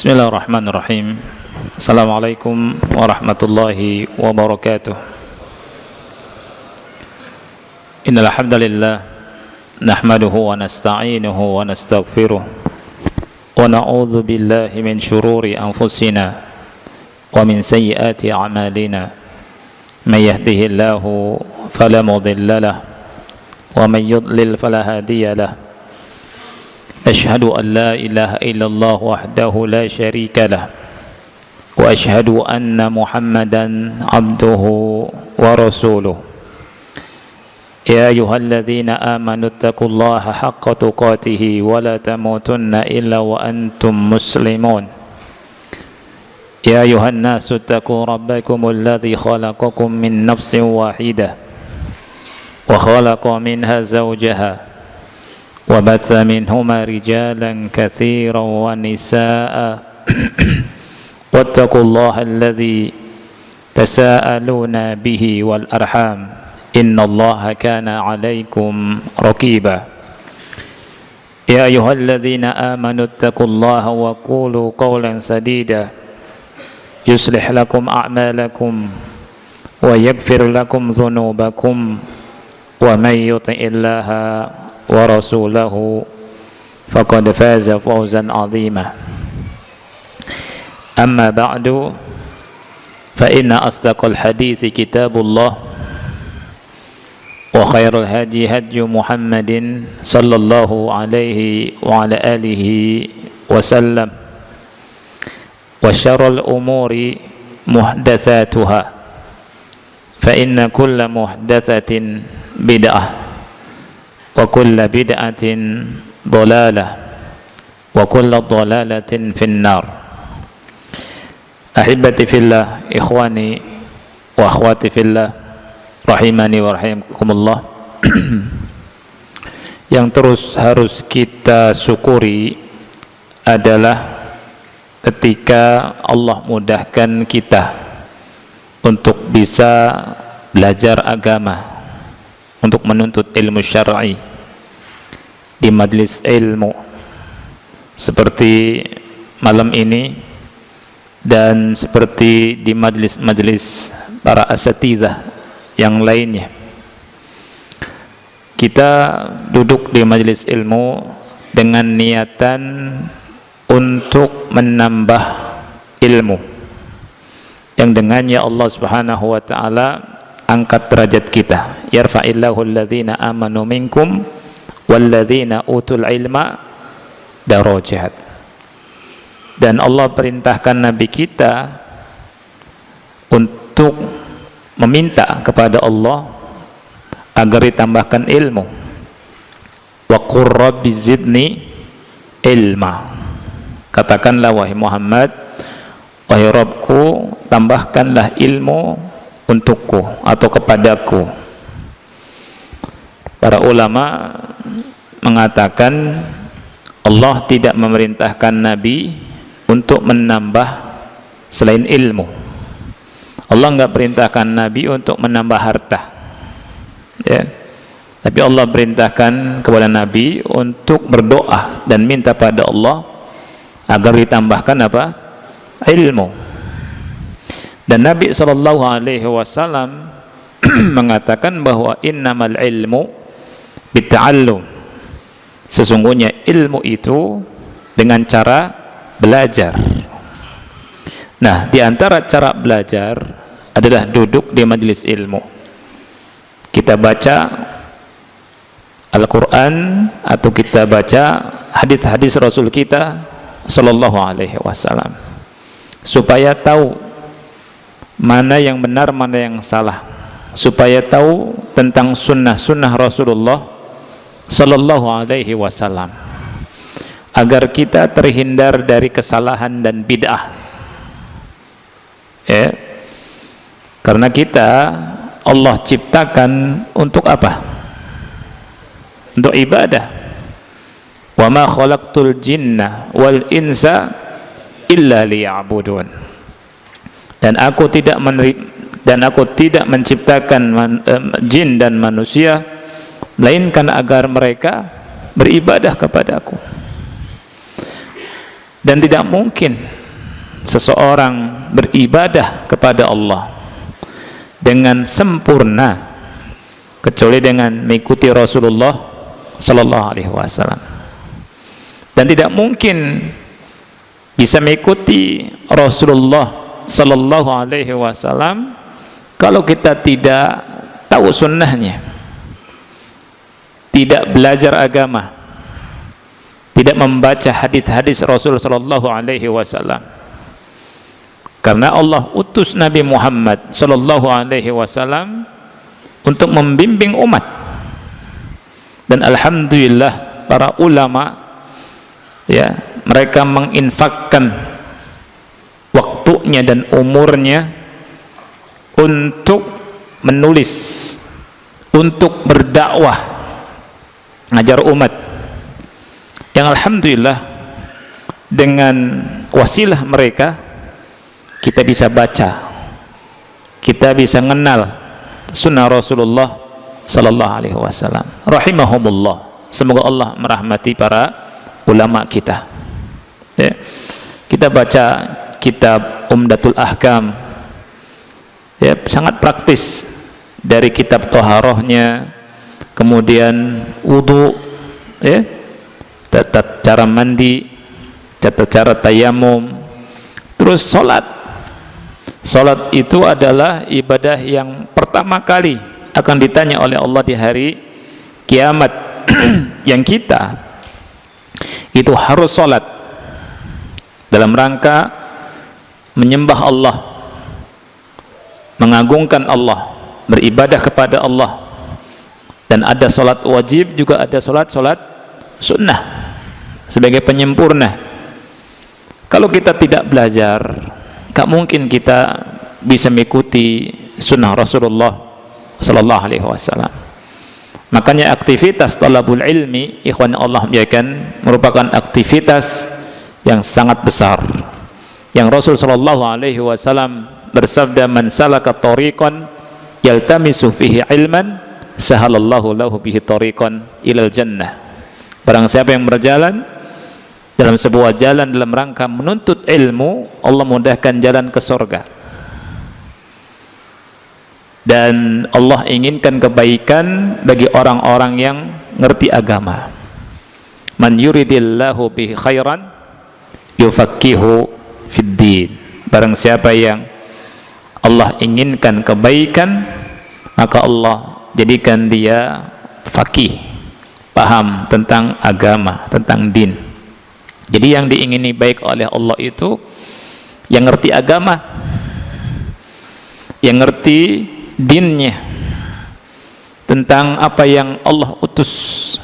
Bismillahirrahmanirrahim. Assalamualaikum warahmatullahi wabarakatuh. Innal hamdalillah nahmaduhu wa nasta'inuhu wa nastaghfiruh wa na'udzu billahi min shururi anfusina wa min sayyiati a'malina. May yahdihillahu fala mudilla lahu wa may yudlil fala hadiya lahu. Ashhadu an la ilaha illallah wahdahu la syarika lah wa ashhadu anna Muhammadan abduhu wa rasuluh. Ya ayyuhalladzina amanu taqullaha haqqa tuqatih wa la tamutunna illa wa antum muslimun. Ya ayyuhan nasu taqu rabbakumul ladzi khalaqakum min nafsin wahidah wa khalaqa minha zawjaha وبث منهما رجالا كثيرا ونساء واتقوا الله الذي تساءلون به والأرحام إن الله كان عليكم رقيبا يا أيها الذين آمنوا اتقوا الله وقولوا قولا سديدا يصلح لكم أعمالكم ويغفر لكم ذنوبكم ومن يطع الله ورسوله فقد فاز فوزا عظيما. أما بعد فإن أصدق الحديث كتاب الله وخير الهدي هدي محمد صلى الله عليه وعلى آله وسلم وشر الأمور محدثاتها فإن كل محدثة بدعة wa kullu bid'atin dhalalah wa kullu dhalalatin finnar. Ahibati fillah, ikhwani wa akhwati fillah, rahimani wa rahimakumullah. Yang terus harus kita syukuri adalah ketika Allah mudahkan kita untuk bisa belajar agama, untuk menuntut ilmu syar'i di majlis ilmu seperti malam ini dan seperti di majlis-majlis para asatidzah yang lainnya. Kita duduk di majlis ilmu dengan niatan untuk menambah ilmu yang dengannya Allah Subhanahu wa taala angkat derajat kita. Yarfa'illahu alladhina amanu minkum walladzina utul ilma darajat. Dan Allah perintahkan Nabi kita untuk meminta kepada Allah agar ditambahkan ilmu. Wa qur rabbi zidni ilma. Katakanlah wahai Muhammad, wahai Rabbku, tambahkanlah ilmu untukku atau kepadaku. Para ulama mengatakan Allah tidak memerintahkan Nabi untuk menambah selain ilmu. Allah enggak perintahkan Nabi untuk menambah harta, ya. Tapi Allah perintahkan kepada Nabi untuk berdoa dan minta pada Allah agar ditambahkan apa? Ilmu. Dan Nabi SAW mengatakan bahwa innamal ilmu bitta'allum. Sesungguhnya ilmu itu dengan cara belajar. Nah, di antara cara belajar adalah duduk di majelis ilmu. Kita baca Al-Quran atau kita baca hadis-hadis Rasul kita Sallallahu Alaihi Wasallam, supaya tahu mana yang benar, mana yang salah, supaya tahu tentang sunnah-sunnah Rasulullah Sallallahu Alaihi Wasallam, agar kita terhindar dari kesalahan dan bid'ah, ya. Karena kita Allah ciptakan untuk apa? Untuk ibadah. Wa ma khalaqtul jinna wal insa illa liya'budun. Dan aku tidak menciptakan jin dan manusia melainkan agar mereka beribadah kepadaku. Dan tidak mungkin seseorang beribadah kepada Allah dengan sempurna kecuali dengan mengikuti Rasulullah sallallahu alaihi wasallam. Dan tidak mungkin bisa mengikuti Rasulullah sallallahu alaihi wasallam kalau kita tidak tahu sunnahnya, tidak belajar agama, tidak membaca hadis-hadis Rasul sallallahu alaihi wasallam. Karena Allah utus Nabi Muhammad sallallahu alaihi wasallam untuk membimbing umat. Dan alhamdulillah para ulama, ya, mereka menginfakkan waktunya dan umurnya untuk menulis, untuk berdakwah, ngajar umat. Yang alhamdulillah dengan wasilah mereka kita bisa baca, kita bisa mengenal sunnah Rasulullah sallallahu alaihi wasallam. Rahimahumullah. Semoga Allah merahmati para ulama kita. Ya. Kita baca kitab Umdatul Ahkam, ya, sangat praktis, dari kitab toharohnya, kemudian wudu, ya, tata cara mandi, tata cara tayamum, terus sholat. Sholat itu adalah ibadah yang pertama kali akan ditanya oleh Allah di hari kiamat. Yang kita itu harus sholat dalam rangka menyembah Allah, mengagungkan Allah, beribadah kepada Allah. Dan ada sholat wajib, juga ada sholat sunnah sebagai penyempurna. Kalau kita tidak belajar, gak mungkin kita bisa mengikuti sunnah Rasulullah sallallahu alaihi wasallam. Makanya aktivitas talabul ilmi, ikhwan Allah muliakan, merupakan aktivitas yang sangat besar. Yang Rasul sallallahu alaihi wasallam bersabda, man salaka tariqan yaltamisu fihi ilman sahalallahu lahu bihi tariqan ilal jannah. Barang siapa yang berjalan dalam sebuah jalan dalam rangka menuntut ilmu, Allah mudahkan jalan ke surga. Dan Allah inginkan kebaikan bagi orang-orang yang ngerti agama. Man yuridillahu bihi khairan yufaqihu fid din. Barang siapa yang Allah inginkan kebaikan, maka Allah jadikan dia faqih, paham tentang agama, tentang din. Jadi yang diingini baik oleh Allah itu yang ngerti agama, yang ngerti dinnya, tentang apa yang Allah utus,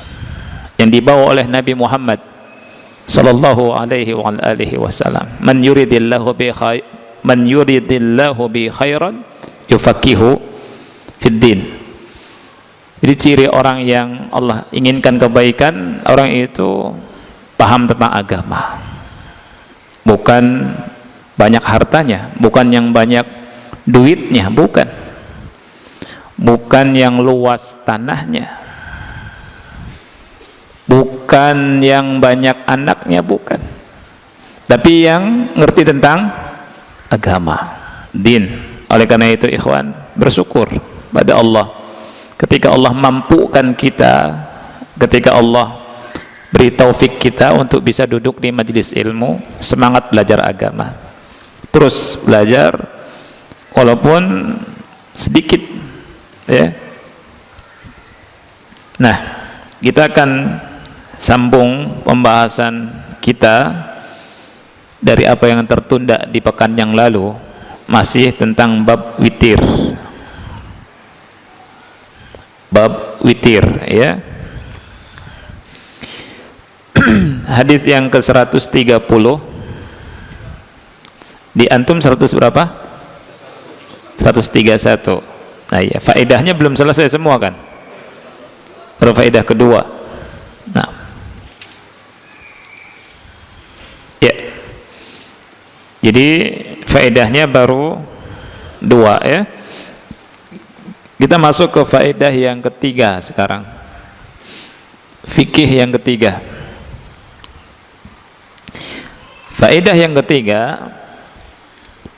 yang dibawa oleh Nabi Muhammad sallallahu alaihi wasallam. Man yuridillahu bi khairan yufaqihu fid din. Jadi ciri orang yang Allah inginkan kebaikan, orang itu paham tentang agama, bukan banyak hartanya, bukan yang banyak duitnya, bukan yang luas tanahnya, bukan yang banyak anaknya, bukan, tapi yang ngerti tentang agama, din. Oleh karena itu ikhwan, bersyukur pada Allah ketika Allah mampukan kita, ketika Allah beri taufik kita untuk bisa duduk di majelis ilmu, semangat belajar agama, terus belajar walaupun sedikit, ya. Nah, kita akan sambung pembahasan kita dari apa yang tertunda di pekan yang lalu, masih tentang bab witir. Bab witir, ya. Hadis yang ke-130 di antum 100 berapa? 131. Nah, ya, faedahnya belum selesai semua kan? Baru faedah kedua. Nah, ya. Jadi faedahnya baru 2, ya. Kita masuk ke faedah yang ketiga sekarang. Fikih yang ketiga. Faedah yang ketiga,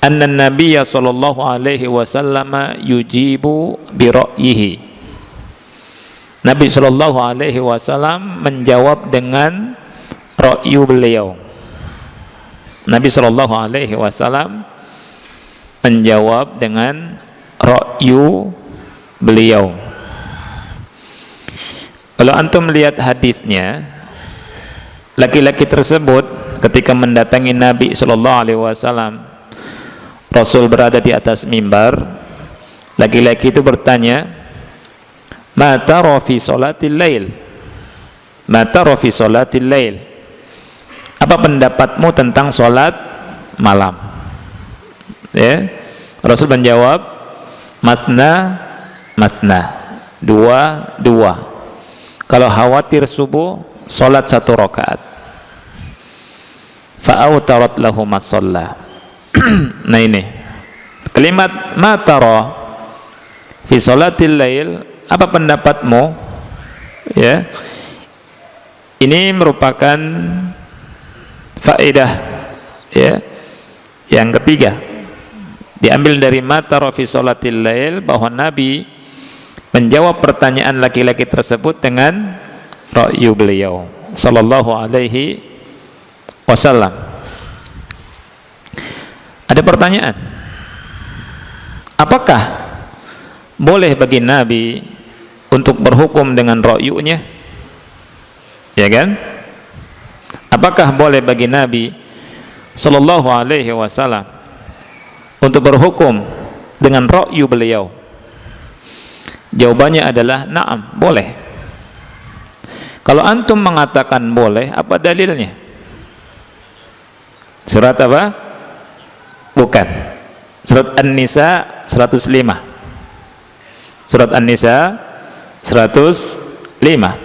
anna Nabiyya sallallahu alaihi wasallam yujibu bi ra'yihi. Nabi sallallahu alaihi wasallam menjawab dengan ra'yu beliau. Nabi sallallahu alaihi wasallam menjawab dengan ra'yu beliau. Kalau antum melihat hadisnya, laki-laki tersebut ketika mendatangi Nabi sallallahu alaihi wasallam, Rasul berada di atas mimbar, laki-laki itu bertanya, "Ma tara fi salatil lail?" "Ma tara fi salatil lail?" Apa pendapatmu tentang salat malam? Ya. Rasul menjawab, "Masna, masna." Dua, dua. Kalau khawatir subuh, salat 1 rakaat. Fa'autarat lahu masalla. Nah ini kalimat ma tara fi salatil lail, apa pendapatmu? Ya, ini merupakan faedah, ya, yang ketiga, diambil dari ma tara fi salatil lail, bahwa Nabi menjawab pertanyaan laki-laki tersebut dengan ra'yu beliau sallallahu alaihi wasallam. Ada pertanyaan, apakah boleh bagi Nabi untuk berhukum dengan ra'yunya? Ya kan? Apakah boleh bagi Nabi sallallahu alaihi wasallam untuk berhukum dengan ra'yu beliau? Jawabannya adalah na'am, boleh. Kalau antum mengatakan boleh, apa dalilnya? Surat apa? Bukan. Surat An-Nisa 105. Surat An-Nisa 105.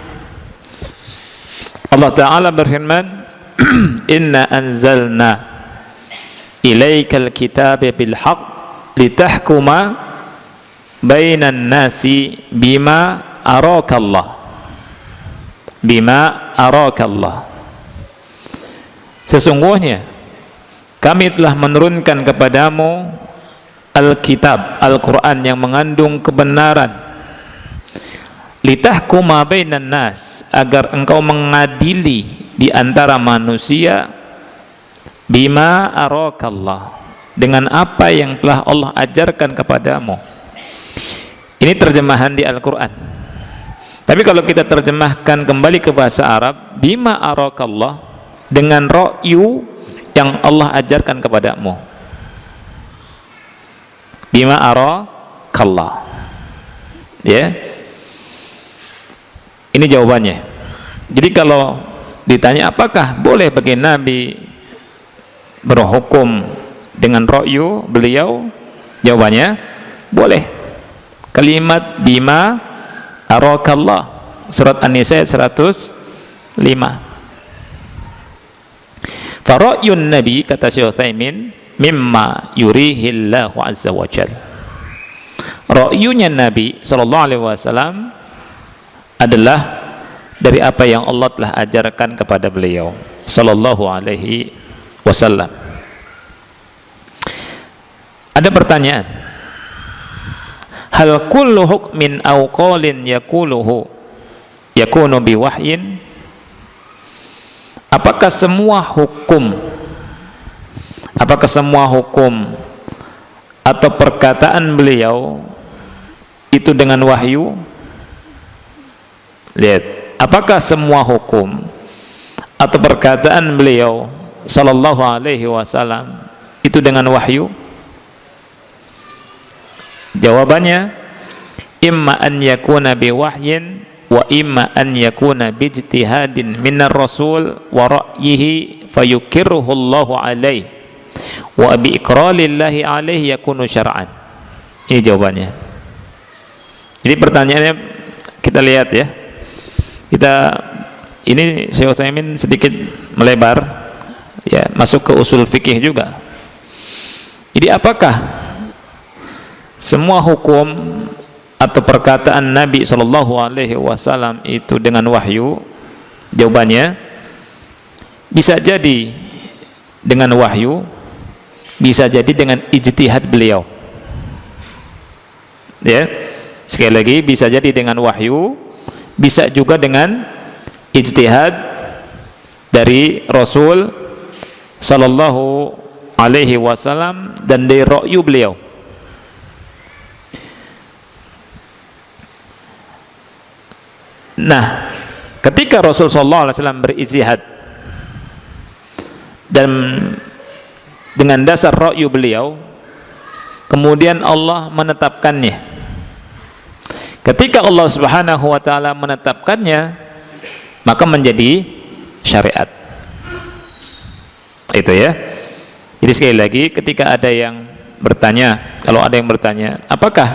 Allah Ta'ala berfirman, "Inna anzalna ilaikal kitaba bil haqq litahkuma bainan nasi bima arakallah." Bima arakallah. Sesungguhnya kami telah menurunkan kepadamu Alkitab, Al-Quran yang mengandung kebenaran, litahkuma bainan nas, agar engkau mengadili di antara manusia, bima arakallah, dengan apa yang telah Allah ajarkan kepadamu. Ini terjemahan di Al-Quran. Tapi kalau kita terjemahkan kembali ke bahasa Arab, bima arakallah, dengan ra'yu yang Allah ajarkan kepadamu. Bima arakallah. Ya. Ini jawabannya. Jadi kalau ditanya apakah boleh bagi Nabi berhukum dengan ra'yu beliau, jawabannya boleh. Kalimat bima arakallah, surat An-Nisa 105. Fara'yun Nabi, kata Syekh Utsaimin, mimma yurihillahu azza wa jalla. Ra'yunya Nabi sallallahu alaihi wasallam adalah dari apa yang Allah telah ajarkan kepada beliau sallallahu alaihi wasallam. Ada pertanyaan, hal kullu hukmin aw qawlin yakunu biwahyin? Apakah semua hukum atau perkataan beliau itu dengan wahyu? Lihat, apakah semua hukum atau perkataan beliau sallallahu alaihi wasallam itu dengan wahyu? Jawabannya, imma an yakuna biwahyin wa imma an yakuna bijtihadin minar rasul wa ra'yihi fayukirruhu Allahu alaihi wa bi iqrarillahi alaihi yakunu syar'an. Ini jawabannya. Jadi pertanyaannya kita lihat ya. Ini Syekh Utsaimin sedikit melebar ya, masuk ke usul fikih juga. Jadi apakah semua hukum atau perkataan Nabi sallallahu alaihi wasallam itu dengan wahyu? Jawabannya, bisa jadi dengan wahyu, bisa jadi dengan ijtihad beliau. Ya, sekali lagi, bisa jadi dengan wahyu, bisa juga dengan ijtihad dari Rasul sallallahu alaihi wasallam dan dari ra'yu beliau. Nah, ketika Rasul sallallahu alaihi wasallam berijtihad dan dengan dasar ra'yu beliau, kemudian Allah menetapkannya. Ketika Allah Subhanahu wa taala menetapkannya, maka menjadi syariat. Itu ya. Jadi sekali lagi, ketika ada yang bertanya, kalau ada yang bertanya, apakah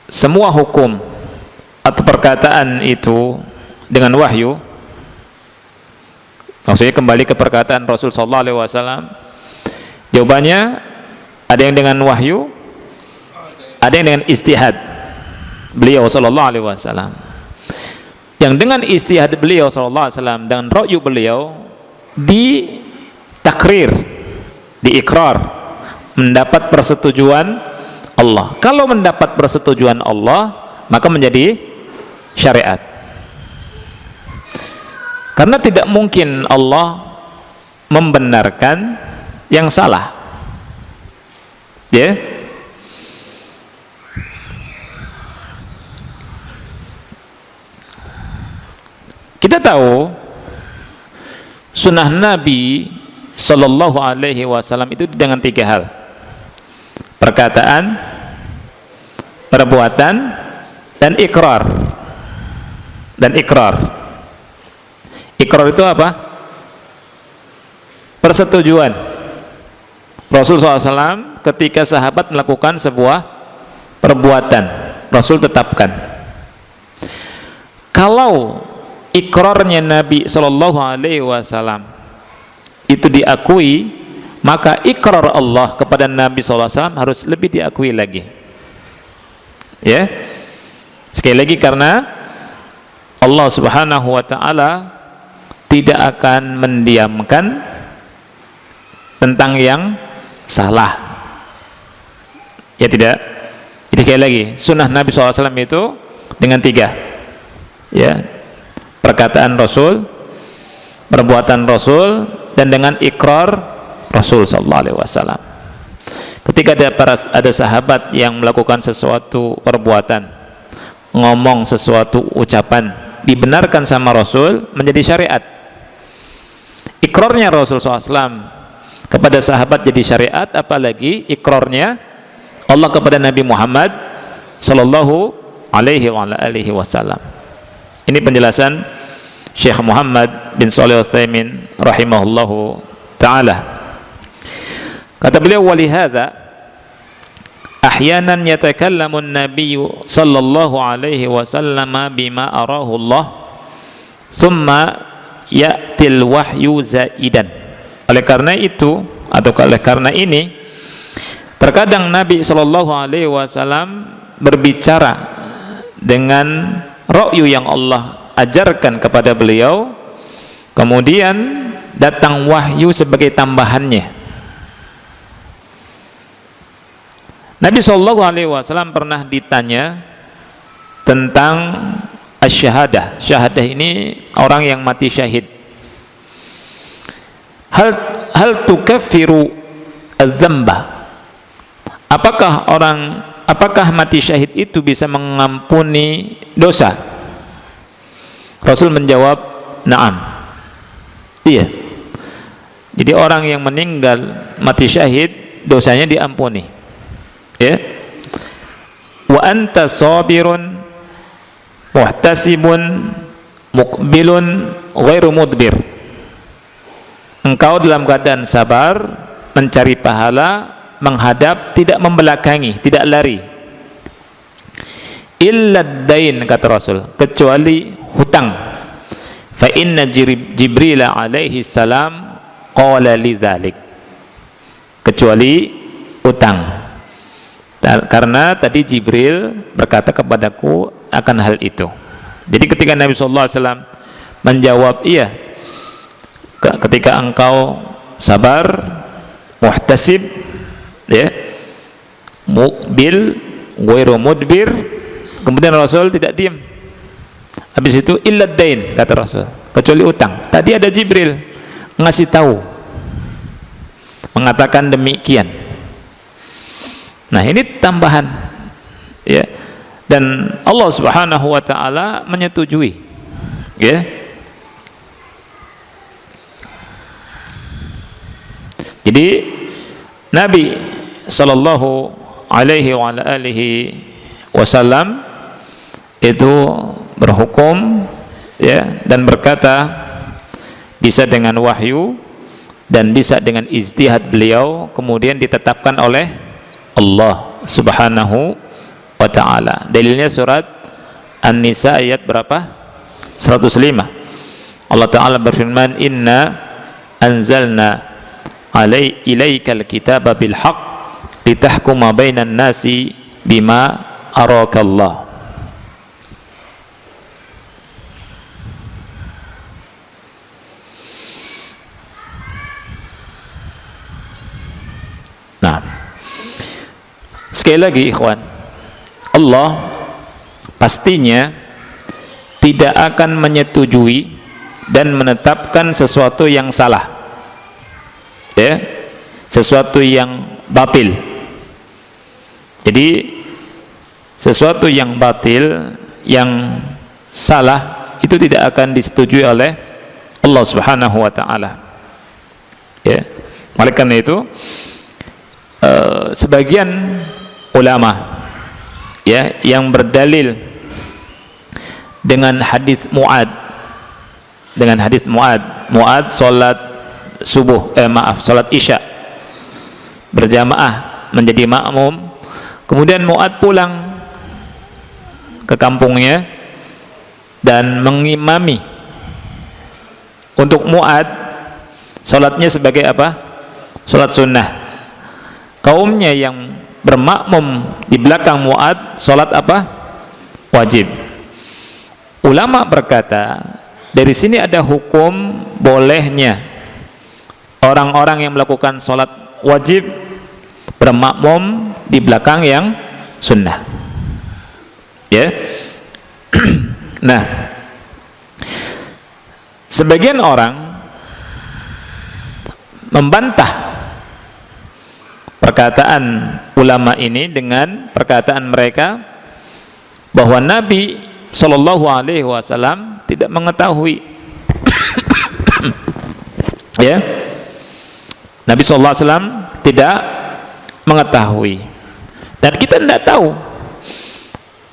semua hukum atau perkataan itu dengan wahyu? Maksudnya kembali ke perkataan Rasul sallallahu alaihi wasallam. Jawabannya, ada yang dengan wahyu, ada yang dengan ijtihad beliau sallallahu alaihi wasallam. Yang dengan ijtihad beliau sallallahu alaihi wasallam dan ra'yu beliau ditakrir, diikrar, mendapat persetujuan Allah. Kalau mendapat persetujuan Allah, maka menjadi syariat. Karena tidak mungkin Allah membenarkan yang salah. Ya. Kita tahu sunnah Nabi sallallahu alaihi wasallam itu dengan 3 hal. Perkataan, perbuatan, dan ikrar. Ikrar itu apa? Persetujuan. Rasulullah SAW ketika sahabat melakukan sebuah perbuatan, Rasul tetapkan. Kalau ikrarnya Nabi Shallallahu Alaihi Wasallam itu diakui, maka ikrar Allah kepada Nabi Shallallahu Alaihi Wasallam harus lebih diakui lagi. Ya, sekali lagi, karena Allah Subhanahu Wa Taala tidak akan mendiamkan tentang yang salah. Ya tidak. Jadi sekali lagi, sunnah Nabi SAW itu dengan 3. Ya, perkataan Rasul, perbuatan Rasul, dan dengan ikrar Rasul SAW. Ketika ada sahabat yang melakukan sesuatu perbuatan, ngomong sesuatu ucapan, dibenarkan sama Rasul, menjadi syariat. Ikrarnya Rasul SAW kepada sahabat jadi syariat, apalagi ikrarnya Allah kepada Nabi Muhammad Sallallahu Alaihi Wasallam. Ini penjelasan Syekh Muhammad bin Shalih Al-Utsaimin rahimahullahu ta'ala. Kata beliau, walihada ahyanan yatakallamu an-nabiy sallallahu alaihi wasallam bima arahu Allah thumma ya'til wahyu zaidan. Oleh karena itu, atau oleh karena ini, terkadang Nabi sallallahu alaihi wasallam berbicara dengan ra'yu yang Allah ajarkan kepada beliau, kemudian datang wahyu sebagai tambahannya. Nabi sallallahu alaihi wasallam pernah ditanya tentang asy-syahadah. Syahadah ini orang yang mati syahid. Hal tukaffiru adz-dzamba? Apakah mati syahid itu bisa mengampuni dosa? Rasul menjawab, na'am. Iya. Jadi orang yang meninggal mati syahid, dosanya diampuni. Ya. Wa anta sabirun muhtasibun muqbilun ghairu mudbir. Engkau dalam keadaan sabar, mencari pahala, menghadap, tidak membelakangi, tidak lari. Illa dain, kata Rasul, kecuali hutang. Fa inna Jibril alaihi salam qala lidzalik. Kecuali utang. Karena tadi Jibril berkata kepadaku akan hal itu. Jadi ketika Nabi sallallahu alaihi wasallam menjawab, iya, ketika engkau sabar, muhtasib, ya, muqbil, ghairu mudbir, kemudian Rasul tidak diam. Habis itu illa dain, kata Rasul, kecuali utang. Tadi ada Jibril ngasih tahu, mengatakan demikian. Nah, ini tambahan, ya. Dan Allah Subhanahu wa taala menyetujui, ya. Jadi Nabi sallallahu alaihi wa alihi wasallam itu berhukum, ya, dan berkata bisa dengan wahyu dan bisa dengan ijtihad beliau, kemudian ditetapkan oleh Allah Subhanahu wa ta'ala. Dalilnya surat An-Nisa ayat berapa? 105. Allah Ta'ala berfirman, inna anzalna ilaikal kitaba bil haqq litahkuma bainan nasi bima arakallah. Nah, sekali lagi ikhwan, Allah pastinya tidak akan menyetujui dan menetapkan sesuatu yang salah, ya, sesuatu yang batil. Jadi sesuatu yang batil, yang salah, itu tidak akan disetujui oleh Allah Subhanahu wa ta'ala, ya. Oleh karena itu sebagian ulama, ya, yang berdalil dengan hadis Mu'ad, Mu'ad salat subuh, salat isya berjamaah menjadi makmum, kemudian Mu'ad pulang ke kampungnya dan mengimami. Untuk Mu'ad salatnya sebagai apa? Salat sunnah. Kaumnya yang bermakmum di belakang Mu'ad salat apa? Wajib. Ulama berkata, dari sini ada hukum bolehnya orang-orang yang melakukan salat wajib bermakmum di belakang yang sunnah, ya. Nah, sebagian orang membantah perkataan ulama ini dengan perkataan mereka bahwa Nabi Shallallahu Alaihi Wasallam tidak mengetahui, ya, Nabi Shallallahu Alaihi Wasallam tidak mengetahui, dan kita tidak tahu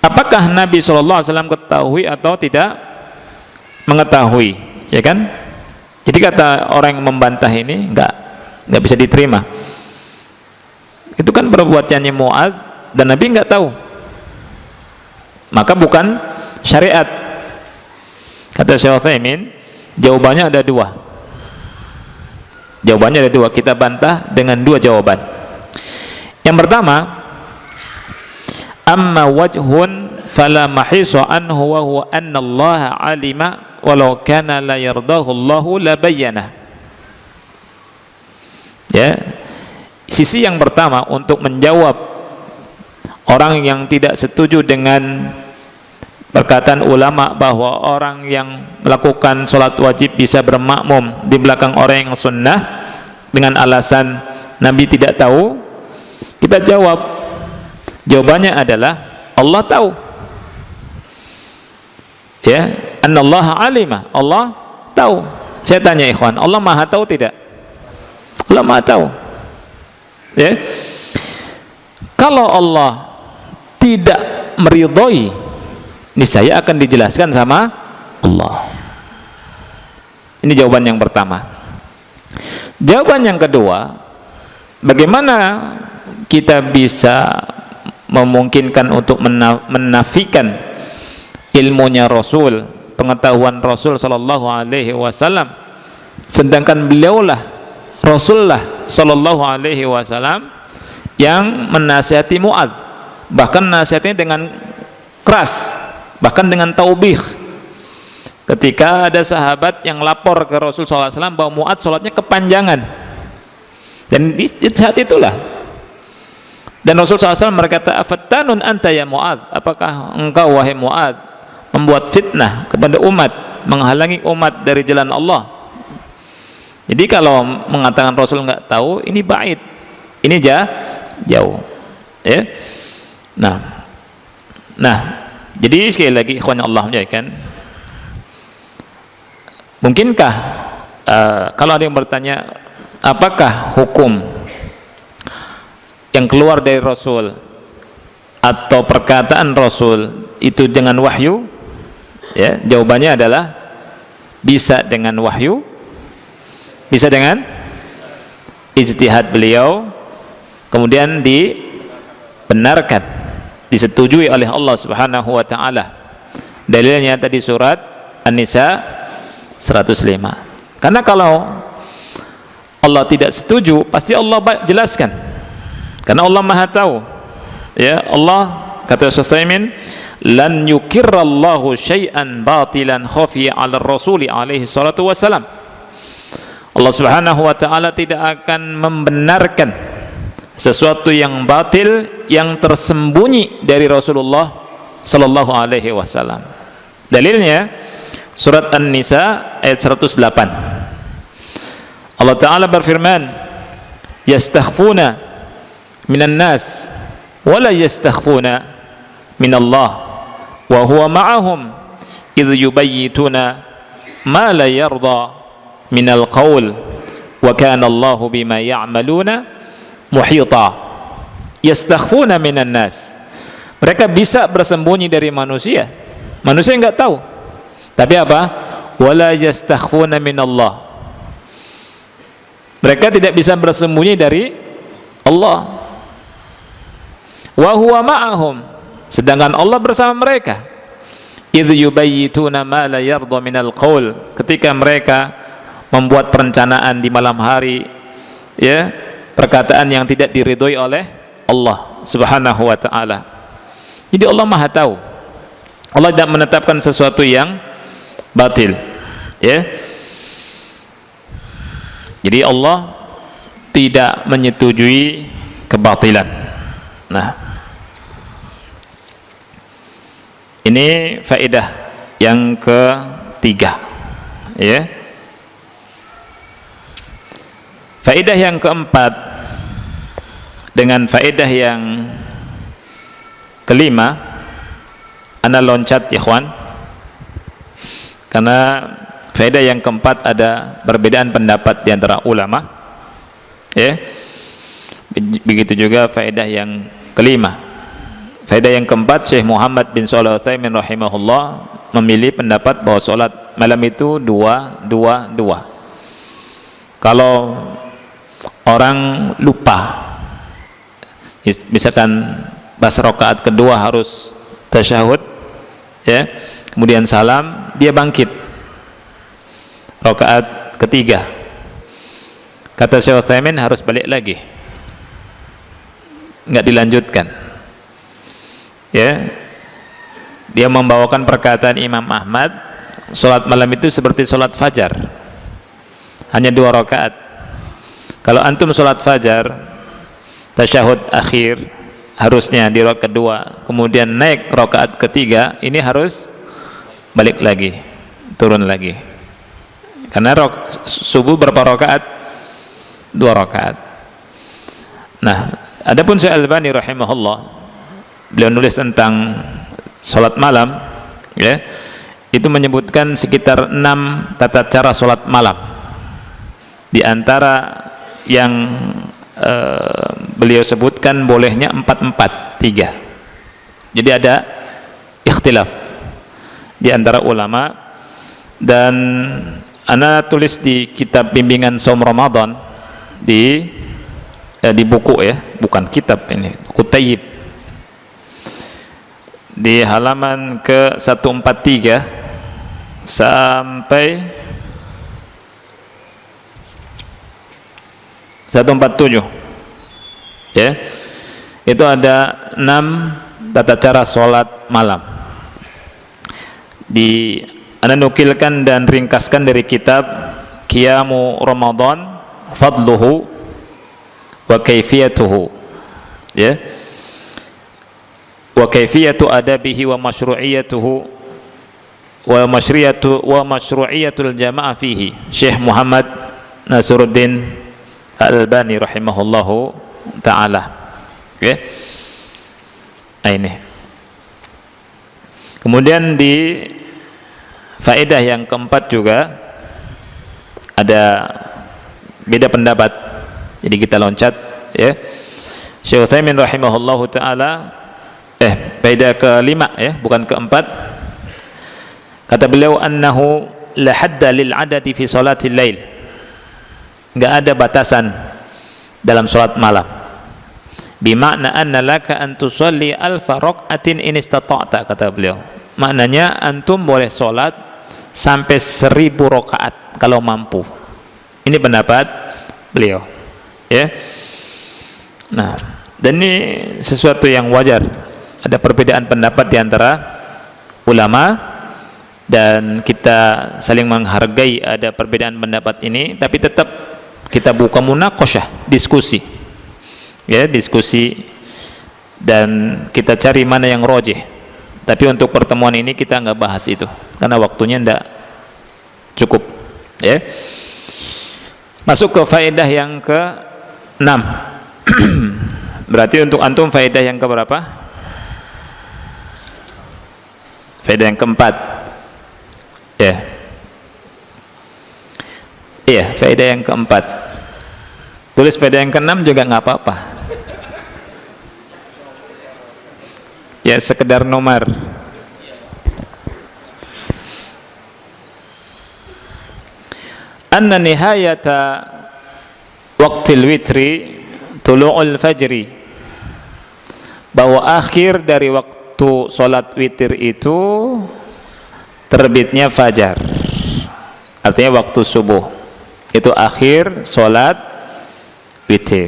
apakah Nabi Shallallahu Alaihi Wasallam ketahui atau tidak mengetahui, ya kan? Jadi kata orang yang membantah ini nggak bisa diterima. Itu kan perbuatannya Mu'adz dan Nabi nggak tahu, maka bukan syariat. Kata Syekh Utsaimin, jawabannya ada dua. Kita bantah dengan dua jawaban. Yang pertama, amma wajhun fala mahisa anhu wa huwa anna Allah alima walau kana la yardahu Allah la bayyana. Ya, sisi yang pertama untuk menjawab orang yang tidak setuju dengan perkataan ulama bahwa orang yang melakukan sholat wajib bisa bermakmum di belakang orang yang sunnah dengan alasan Nabi tidak tahu, kita jawab, jawabannya adalah Allah tahu, ya, annallaha alima, Allah tahu. Saya tanya ikhwan, Allah maha tahu tidak? Allah maha tahu, ya. Kalau Allah tidak meridhoi, niscaya akan dijelaskan sama Allah. Ini jawaban yang pertama. Jawaban yang kedua, bagaimana kita bisa memungkinkan untuk menafikan ilmunya Rasul, pengetahuan Rasul sallallahu alaihi wasallam, sedangkan beliaulah Rasulullah sallallahu alaihi wasallam yang menasihati Mu'adz, bahkan nasihatnya dengan keras, bahkan dengan taubih. ketika ada sahabat yang lapor ke Rasul SAW bahwa Mu'adz sholatnya kepanjangan, dan di saat itulah dan Rasul SAW berkata, afattanun anta ya Mu'adz, apakah engkau wahai Mu'adz membuat fitnah kepada umat, menghalangi umat dari jalan Allah. Jadi kalau mengatakan Rasul nggak tahu, ini ba'id, ini jauh ya. Nah jadi sekali lagi ikhwan Allah muliakan, mungkinkah kalau ada yang bertanya apakah hukum yang keluar dari Rasul atau perkataan Rasul itu dengan wahyu, ya, jawabannya adalah bisa dengan wahyu, bisa dengan ijtihad beliau, kemudian dibenarkan, disetujui oleh Allah Subhanahu wa taala. Dalilnya tadi surat An-Nisa 105. Karena kalau Allah tidak setuju, pasti Allah jelaskan. Karena Allah Maha tahu. Ya, Allah kata Sulaiman, lan yukirrallahu syai'an batilan khafiya 'ala rasuli alaihi salatu wasalam. Allah Subhanahu wa taala tidak akan membenarkan sesuatu yang batil yang tersembunyi dari Rasulullah sallallahu alaihi wasallam. Dalilnya surat An-Nisa ayat 108. Allah taala berfirman, yastakhfuna minan nas wa la yastakhfuna minallah wa huwa ma'ahum idh yubayyituna ma la yarda minal qaul wa kana Allahu bima ya'maluna muhita. Yastakhfuna minan nas, mereka bisa bersembunyi dari manusia, manusia enggak tahu. Tapi apa? Wala yastakhfuna minallah, mereka tidak bisa bersembunyi dari Allah. Wa huwa ma'ahum, sedangkan Allah bersama mereka. Idh yubayyituna ma la yarda minal qaul, ketika mereka membuat perencanaan di malam hari, ya, perkataan yang tidak diridhoi oleh Allah Subhanahu wa taala. Jadi Allah Maha tahu. Allah tidak menetapkan sesuatu yang batil, ya. Jadi Allah tidak menyetujui kebatilan. Nah, ini faedah yang ketiga, ya. Faedah yang keempat dengan faedah yang kelima, ana loncat ikhwan, karena faedah yang keempat ada perbedaan pendapat di antara ulama, ya. Begitu juga faedah yang kelima. Faedah yang keempat, Syekh Muhammad bin Shalih Al-Utsaimin rahimahullah memilih pendapat bahwa sholat malam itu dua. Kalau orang lupa, misalkan pas rakaat kedua harus tasyahud, ya, kemudian salam, dia bangkit rakaat ketiga, kata Syekh Utsaimin harus balik lagi, nggak dilanjutkan, ya. Dia membawakan perkataan Imam Ahmad, sholat malam itu seperti sholat fajar, hanya 2 rakaat. Kalau antum sholat fajar tasyahud akhir harusnya di rakaat kedua, kemudian naik rakaat ketiga, ini harus balik lagi, turun lagi, karena subuh berapa rakaat? 2 rakaat. Nah, adapun Syekh Al-Albani rahimahullah, beliau nulis tentang sholat malam, ya, itu menyebutkan sekitar 6 tata cara sholat malam. Di antara yang beliau sebutkan bolehnya 4-4-3. Jadi ada ikhtilaf di antara ulama, dan ana tulis di kitab bimbingan saum Ramadan di buku, ya, bukan kitab, ini buku Tayyib, di halaman ke 143 sampai 147, ya, itu ada 6 tata cara sholat malam. Di Ana nukilkan dan ringkaskan dari kitab Qiyamu Ramadan Fadluhu wa Kaifiyatuhu, ya, wa kaifiyatu adabihi wa masyru'iyatuhu wa masyru'iyatul jamaah fihi, Syekh Muhammad Nasiruddin Al-Albani rahimahullahu ta'ala. Oke. Nah, ini. Kemudian di faedah yang keempat juga ada beda pendapat. Jadi kita loncat, ya. Syekh Utsaimin rahimahullahu ta'ala, faedah kelima, ya, bukan keempat. Kata beliau, annahu la hadda lil adadi fi salatil lail. Enggak ada batasan dalam salat malam. Bimakna anna laka an tusalli alfa raq'atin in istata'ta, kata beliau. Maknanya antum boleh salat sampai 1000 rakaat kalau mampu. Ini pendapat beliau, ya. Nah, dan ini sesuatu yang wajar. Ada perbedaan pendapat di antara ulama dan kita saling menghargai ada perbedaan pendapat ini, tapi tetap kita buka munaqasyah, diskusi, ya, diskusi, dan kita cari mana yang rajih. Tapi untuk pertemuan ini kita nggak bahas itu karena waktunya nggak cukup, ya. Masuk ke faedah yang ke-6. Berarti untuk antum faedah yang ke berapa? Faedah yang keempat, ya. Iya, faedah yang keempat. Tulis faedah yang ke-6 juga nggak apa-apa. Ya, sekedar nomor. Anna nihayata waqtil witri tulu'ul fajri, bahwa akhir dari waktu salat witir itu terbitnya fajar, artinya waktu subuh itu akhir salat witir.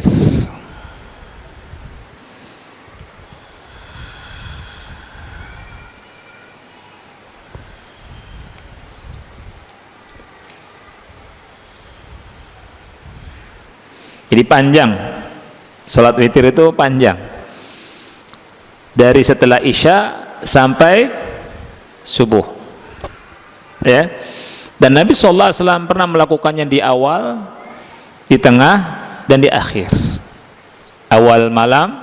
Jadi panjang, salat witir itu panjang, dari setelah isya sampai subuh, ya. Dan Nabi SAW pernah melakukannya di awal, di tengah, dan di akhir. Awal malam,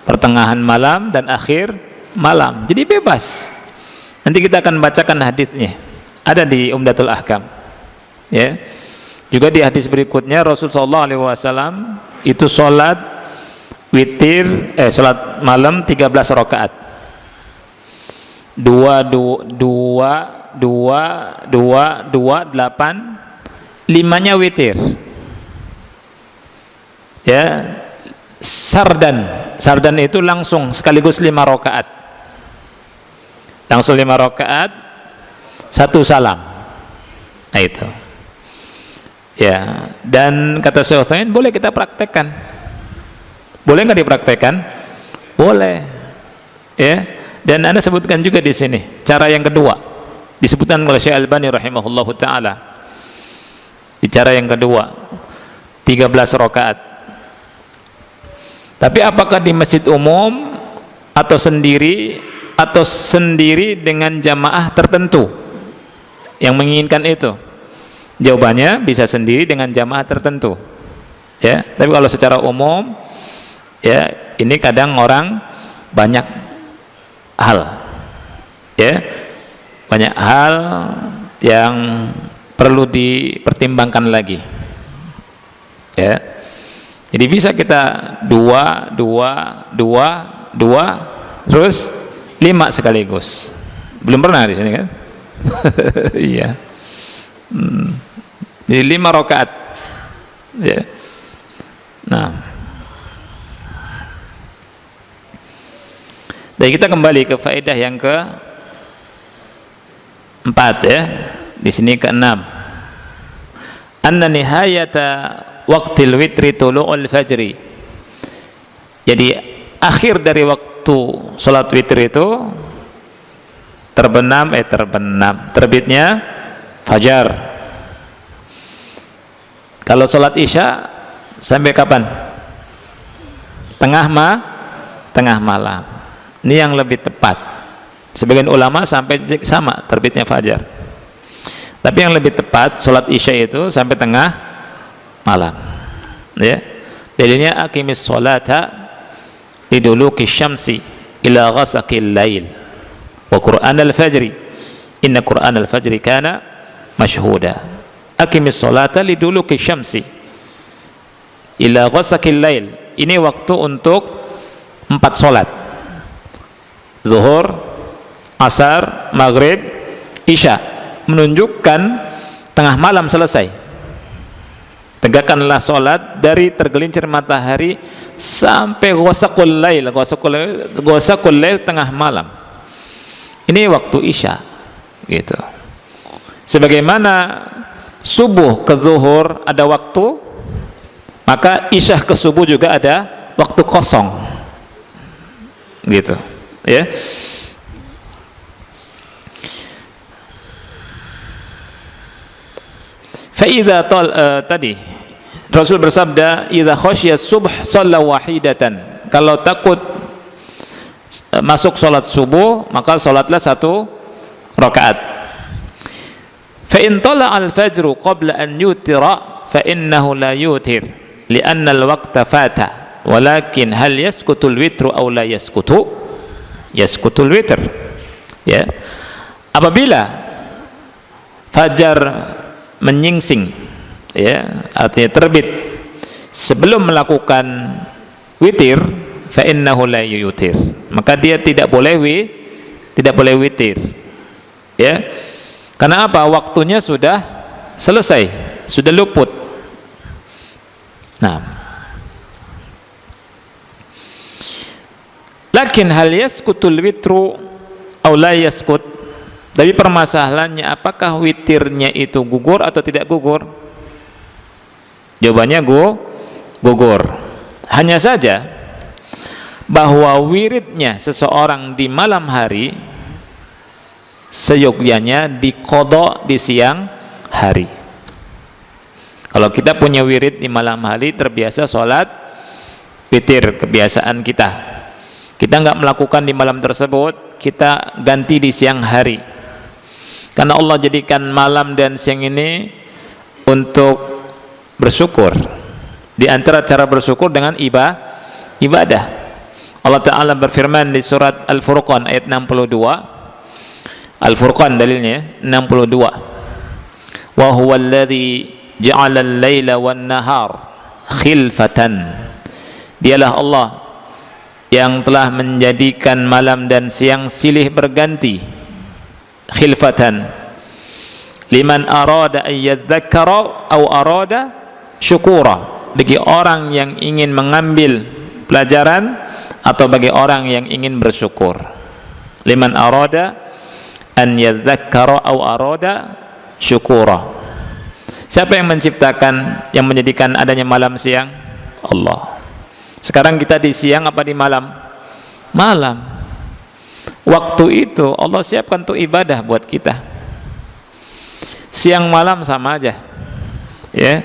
pertengahan malam, dan akhir malam. Jadi bebas. Nanti kita akan bacakan hadisnya, ada di Umdatul Ahkam, ya. Juga di hadis berikutnya Rasulullah SAW itu sholat witir, sholat malam 13 rakaat, 2, 8, 5-nya witir, ya. Sardan itu langsung sekaligus 5 rakaat, langsung 5 rakaat, 1 salam. Nah itu, ya. Dan kata Syekh Utsaimin, boleh kita praktekkan. Boleh nggak dipraktekkan? Boleh, ya. Dan Anda sebutkan juga di sini cara yang kedua, disebutkan oleh Syekh Albani rahimahullahu taala. Di cara yang kedua, 13 rakaat. Tapi apakah di masjid umum atau sendiri dengan jamaah tertentu yang menginginkan itu? Jawabannya bisa sendiri dengan jamaah tertentu, ya. Tapi kalau secara umum, ya, ini kadang orang banyak hal, ya, banyak hal yang perlu dipertimbangkan lagi, ya. Jadi bisa kita 2 terus 5 sekaligus. Belum pernah di sini kan? Iya. Jadi 5 rakaat, ya. Nah, dan kita kembali ke faedah yang ke-4, ya. Di sini ke-6. Anna nihayata waqtil witri tulu'ul fajri. Jadi akhir dari waktu salat witir itu terbitnya fajar. Kalau sholat isya sampai kapan? Tengah malam. Ini yang lebih tepat. Sebagian ulama sampai sama terbitnya fajar. Tapi yang lebih tepat sholat isya itu sampai tengah malam. Ya. Dalilnya aqimis sholata liduluki syamsi ila ghasaqil lail wa qur'anal fajri inna qur'anal fajri kana mashhuda. Aqimis sholata liduluki syamsi ila ghasaqil lail. Ini waktu untuk 4 sholat, zuhur, asar, maghrib, isya, menunjukkan tengah malam selesai. Tegakkanlah sholat dari tergelincir matahari sampai ghasaqul lail. Ghasaqul lail tengah malam. Ini waktu isya, gitu. Sebagaimana subuh ke zuhur ada waktu, maka isya ke subuh juga ada waktu kosong, gitu, ya. Fa'idha tadi Rasul bersabda, idza khasyiya subh shalla wahidatan. Kalau takut masuk salat subuh, maka salatlah 1 rakaat. Fa in tala al-fajru qabla an yutira fa innahu la yutir li'anna al-waqta fata. Walakin hal yaskutul witru aw la yaskutu? Yaskutul witr. Ya. Apabila fajar menyingsing, ya, artinya terbit sebelum melakukan witir, fa innahu la yutir, maka dia tidak boleh witir, ya. Karena apa? Waktunya sudah selesai, sudah luput. Nah, lakin hal yaskutul witru aw la yaskut. Tapi permasalahannya, apakah witirnya itu gugur atau tidak gugur? Jawabannya gugur. Hanya saja bahwa wiridnya seseorang di malam hari seyogyanya diqadha di siang hari. Kalau kita punya wirid di malam hari, terbiasa sholat witir, kebiasaan kita nggak melakukan di malam tersebut, kita ganti di siang hari. Karena Allah jadikan malam dan siang ini untuk bersyukur. Di antara cara bersyukur dengan ibadah. Allah Ta'ala berfirman di surat Al-Furqan ayat 62. Al-Furqan dalilnya 62. Wa huwa alladhi ja'ala al-laila wan-nahar khilfatan. Dialah Allah yang telah menjadikan malam dan siang silih berganti. Khilfatan liman arada an yadzakkara aw arada syukura, bagi orang yang ingin mengambil pelajaran atau bagi orang yang ingin bersyukur. Liman arada an yadzakkara aw arada syukura. Siapa yang menciptakan, yang menjadikan adanya malam siang? Allah. Sekarang kita di siang apa di malam? Malam. Waktu itu Allah siapkan untuk ibadah buat kita. Siang malam sama aja, ya.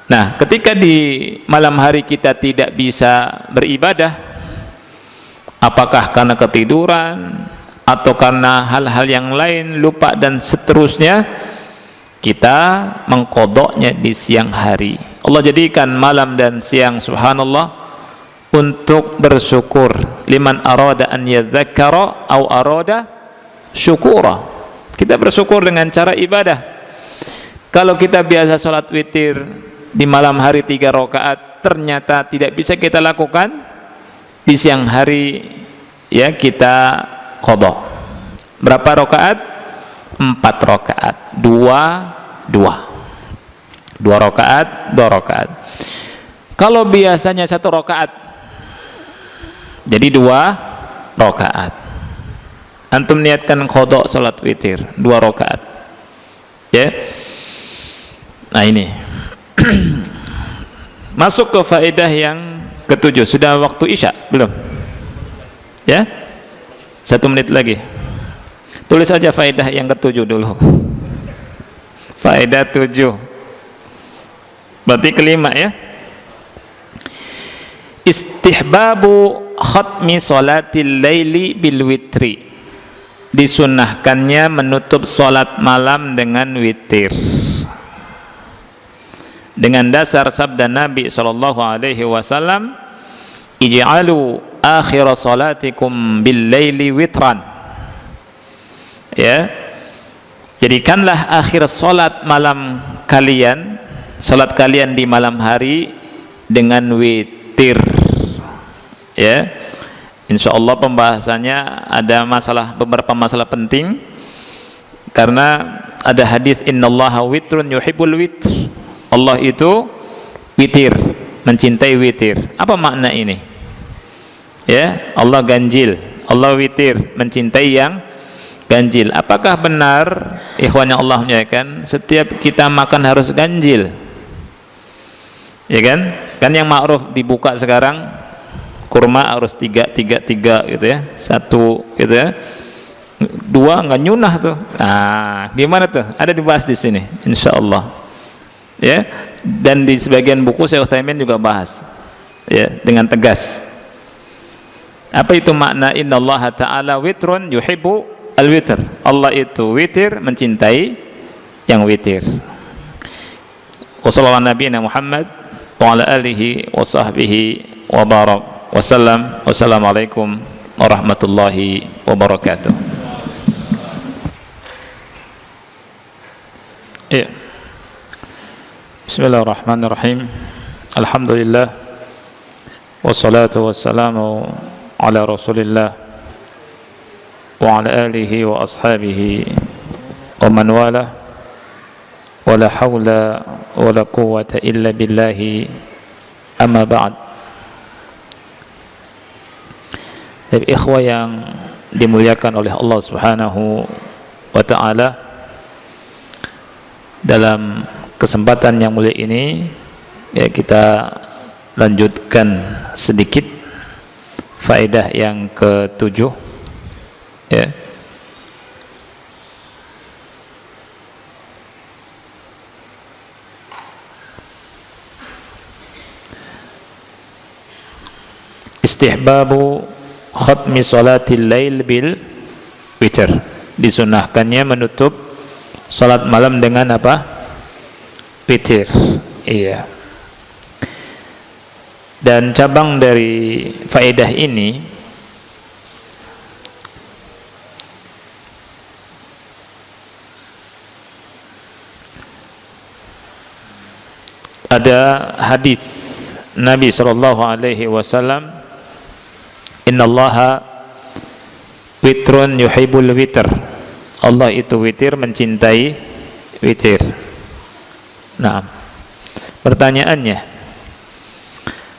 Nah, ketika di malam hari kita tidak bisa beribadah, apakah karena ketiduran atau karena hal-hal yang lain, lupa dan seterusnya, kita mengqadhanya di siang hari. Allah jadikan malam dan siang, subhanallah, untuk bersyukur. Liman arada an yadzakkara aw arada syukura. Kita bersyukur dengan cara ibadah. Kalau kita biasa sholat witir di malam hari 3 rakaat, ternyata tidak bisa kita lakukan di siang hari, ya, kita qadha. Berapa rakaat? 4 rakaat. 2 rakaat, 2 rakaat. Kalau biasanya 1 rakaat, jadi 2 rakaat. Antum niatkan qadha salat witir 2 rakaat. Ya. Nah, ini. Masuk ke faedah yang ke-7. Sudah waktu isya belum? Ya? 1 menit lagi. Tulis saja faedah yang ketujuh dulu. Faedah 7. Berarti kelima ya. Istihbabu khatmi salatil laili bil witri. Disunnahkannya menutup salat malam dengan witir. Dengan dasar sabda Nabi sallallahu alaihi wasallam, ij'alu akhir salatikum bil laili witran. Ya, jadikanlah akhir salat malam kalian, salat kalian di malam hari dengan witir. Ya, insyaallah pembahasannya ada beberapa masalah penting, karena ada hadis innallaha witrun yuhibbul witr. Allah itu witir, mencintai witir. Apa makna ini? Ya, Allah ganjil, Allah witir, mencintai yang ganjil. Apakah benar ikhwan yang Allah muliakan, setiap kita makan harus ganjil? Ya kan? Kan yang ma'ruf dibuka sekarang, kurma harus 3 gitu ya. 1 gitu ya. 2 enggak nyunah tuh. Nah, gimana tuh? Ada dibahas di sini insyaallah. Ya. Dan di sebagian buku Syekh Utsaimin juga bahas. Ya, dengan tegas. Apa itu makna innallaha ta'ala witrun yuhibbu al-witr? Allah itu witir, mencintai yang witir. Wassallallahu nabiyana Muhammad wa ala alihi wa sahbihi wa barak wasallam. Wassalamualaikum warahmatullahi wabarakatuh. Ya. Bismillahirrahmanirrahim. Alhamdulillah wassalatu wassalamu ala Rasulillah wa ala alihi wa ashabihi wa man wala wa la hawla wa la quwwata illa billahi, amma ba'd. Dari ikhwah yang dimuliakan oleh Allah Subhanahu wa ta'ala, dalam kesempatan yang mulia ini ya, kita lanjutkan sedikit faedah yang ke-7 ya. Istihbabu khatmi salatil lail bil witr. Disunahkannya menutup salat malam dengan apa? Witir. Iya. Dan cabang dari faedah ini ada hadis Nabi sallallahu alaihi wasallam, innallaha witrun yuhibbul witr. Allah itu witir, mencintai witir. Nah, pertanyaannya,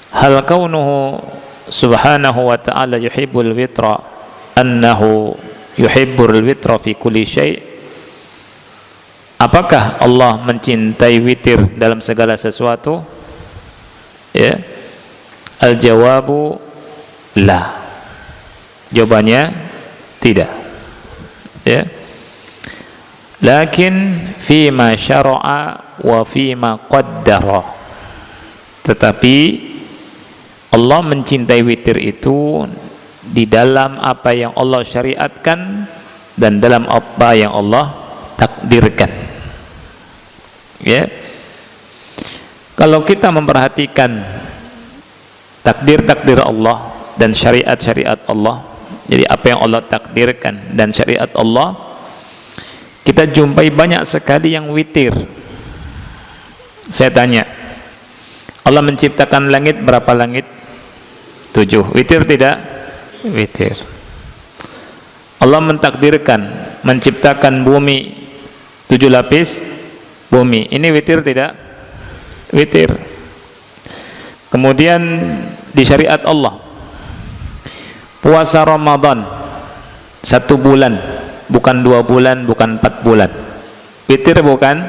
hal kaunuhu subhanahu wa ta'ala yuhibbul witra annahu yuhibbul witra fi kulli syai'? Apakah Allah mencintai witir dalam segala sesuatu? Ya. Al-jawabu la. Jawabannya tidak. Ya. Lakin fima syara'a wa fima qaddara. Tetapi Allah mencintai witir itu di dalam apa yang Allah syariatkan dan dalam apa yang Allah takdirkan. Ya. Kalau kita memperhatikan takdir-takdir Allah dan syariat-syariat Allah, jadi apa yang Allah takdirkan dan syariat Allah, kita jumpai banyak sekali yang witir. Saya tanya, Allah menciptakan langit berapa langit? 7. Witir tidak? Witir. Allah mentakdirkan menciptakan bumi 7 lapis bumi. Ini witir tidak? Witir. Kemudian di syariat Allah, puasa Ramadan 1 bulan, bukan 2 bulan, bukan 4 bulan. Witir bukan?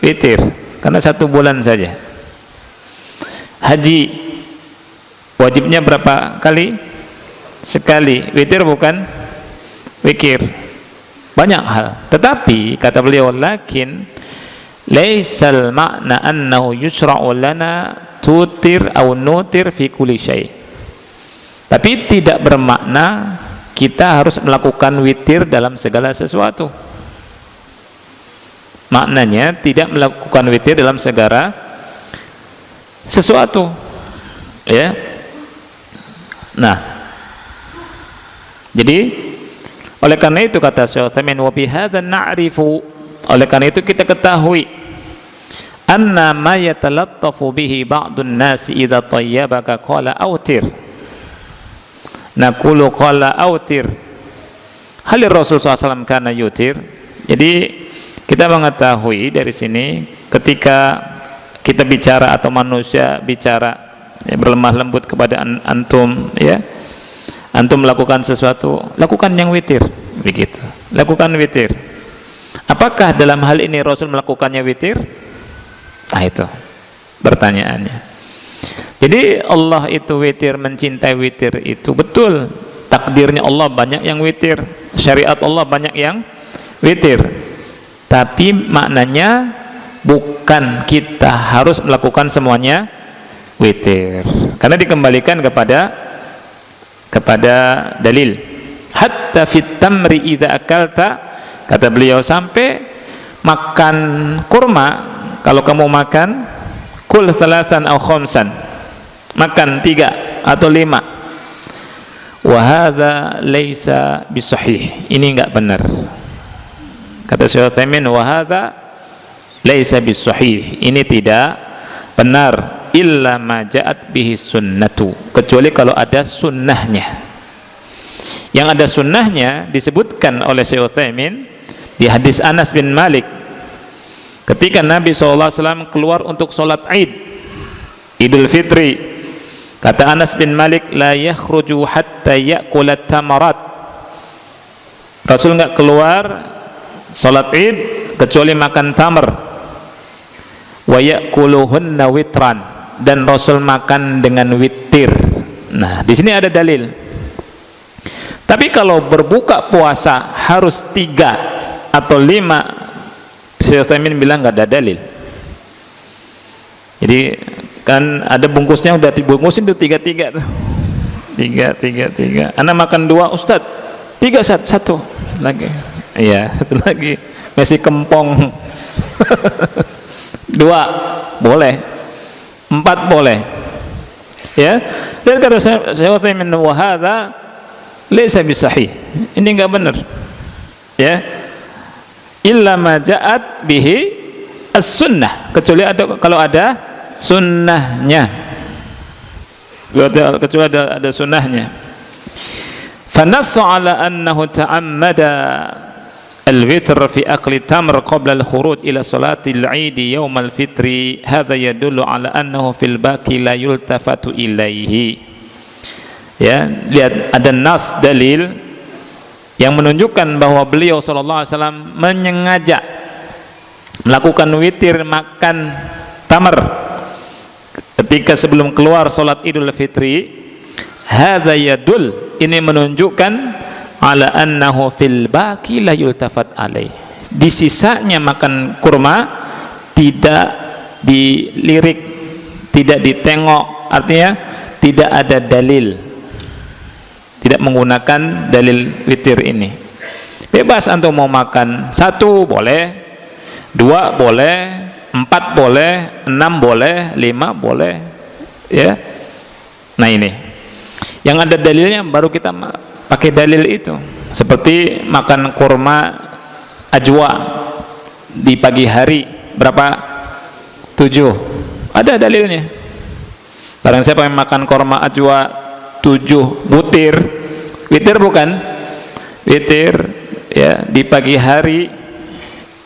Witir, karena 1 bulan saja. Haji wajibnya berapa kali? Sekali. Witir bukan? Wikir. banyak hal. Tetapi kata beliau, lakin laisal makna annahu yusra'u lana tutir au nutir fi kulli syai'. Tapi tidak bermakna kita harus melakukan witir dalam segala sesuatu. Maknanya tidak melakukan witir dalam segala sesuatu, ya. Nah, jadi oleh karena itu kata Syekh Utsaimin, wa bihadza na'rifu, oleh karena itu kita ketahui anna ma yatalattafu bihi ba'dun nasi idza tayyabaka qala autir, naqulu qala autir hal Rasul SAW kana yutir. Jadi kita mengetahui dari sini ketika kita bicara atau manusia bicara, ya, berlemah lembut kepada antum, ya, antum melakukan sesuatu, lakukan yang witir, begitu, lakukan witir. Apakah dalam hal ini Rasul melakukannya witir? Nah, itu pertanyaannya. Jadi Allah itu witir, mencintai witir itu betul, takdirnya Allah banyak yang witir, syariat Allah banyak yang witir, tapi maknanya bukan kita harus melakukan semuanya witir, karena dikembalikan kepada dalil. Hatta fit tamri idza akalta, kata beliau, sampai makan kurma, kalau kamu makan kul thalathan aw khamsan, makan 3 atau 5, wa hadza laisa bisahih, ini enggak benar. Kata Syekh Utsaimin, wa hadza laisa bisahih, ini tidak benar, illa ma ja'at bihi sunnatu, kecuali kalau ada sunnahnya. Yang ada sunnahnya disebutkan oleh Syekh Utsaimin di hadis Anas bin Malik ketika Nabi SAW keluar untuk sholat Idul Fitri. Kata Anas bin Malik, la yakhruju hatta ya'kulat tamarat, Rasul enggak keluar sholat Id kecuali makan tamar, wa ya'kuluhunna witran, dan Rasul makan dengan witir. Nah, di sini ada dalil. Tapi kalau berbuka puasa harus 3 atau 5, Syekh Utsaimin bilang nggak ada dalil. Jadi kan ada bungkusnya, udah dibungkusin tuh 3 tuh, 3. Anak makan 2, Ustadz 3 satu lagi, iya, satu lagi masih kempong. 2 boleh, 4 boleh, ya. Dan kata Syekh Utsaimin, wa hadza laysa bisahih, ini enggak benar, ya. Illa ma ja'at bihi as-sunnah, kecuali kalau ada sunnahnya, kecuali ada sunnahnya. Fanassu ala annahu ta'ammada al-witr fi akli tamr qabla al-khuruj ila salatil 'id yawm al-fitri, hadha yadullu ala annahu fil baqi la yultafatu ilaihi. Ya, lihat ada nas dalil yang menunjukkan bahwa beliau sallallahu alaihi wasallam menyengaja melakukan witir, makan tamar ketika sebelum keluar salat Idul Fitri. Hadza yadul, ini menunjukkan ala annahu fil baqi la yultafat alaih, di sisanya makan kurma tidak dilirik, tidak ditengok, artinya tidak ada dalil, tidak menggunakan dalil witir ini. Bebas antum mau makan 1 boleh, 2 boleh, 4 boleh, 6 boleh, 5 boleh, ya. Nah, ini yang ada dalilnya baru kita pakai dalil itu. Seperti makan kurma ajwa di pagi hari berapa? 7, ada dalilnya. Barang siapa yang makan kurma ajwa 7 butir, witir bukan? Witir, ya, di pagi hari,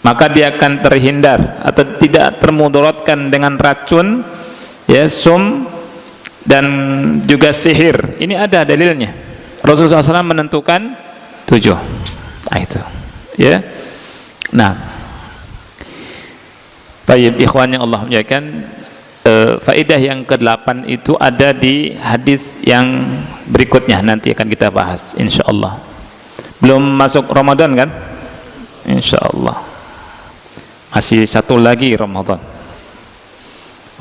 maka dia akan terhindar atau tidak termudaratkan dengan racun, ya, sum dan juga sihir. Ini ada dalilnya. Rasulullah SAW menentukan 7. Nah, itu, ya. Nah, baik ikhwan yang Allah muliakan, faedah yang ke-8 itu ada di hadis yang berikutnya, nanti akan kita bahas insyaallah. Belum masuk Ramadan kan? insyaallah. Masih satu lagi Ramadan.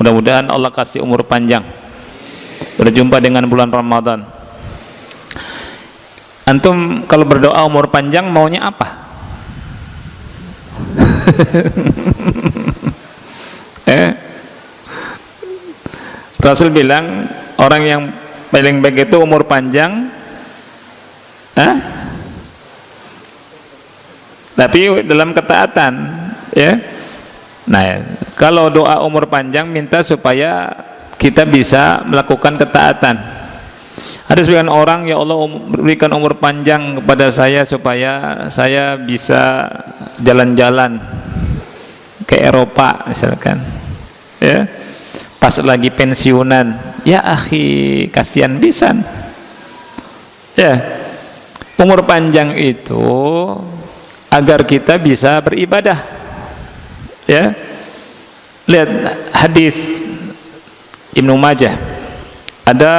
Mudah-mudahan Allah kasih umur panjang, berjumpa dengan bulan Ramadan. Antum kalau berdoa umur panjang maunya apa? Rasul bilang orang yang paling baik itu umur panjang, tapi dalam ketaatan, ya. Nah, kalau doa umur panjang minta supaya kita bisa melakukan ketaatan. Ada sebagian orang, ya Allah berikan umur panjang kepada saya supaya saya bisa jalan-jalan ke Eropa misalkan, ya. Pas lagi pensiunan, ya akhi, kasihan pisan. Ya, umur panjang itu agar kita bisa beribadah. Ya, lihat hadis Ibnu Majah. Ada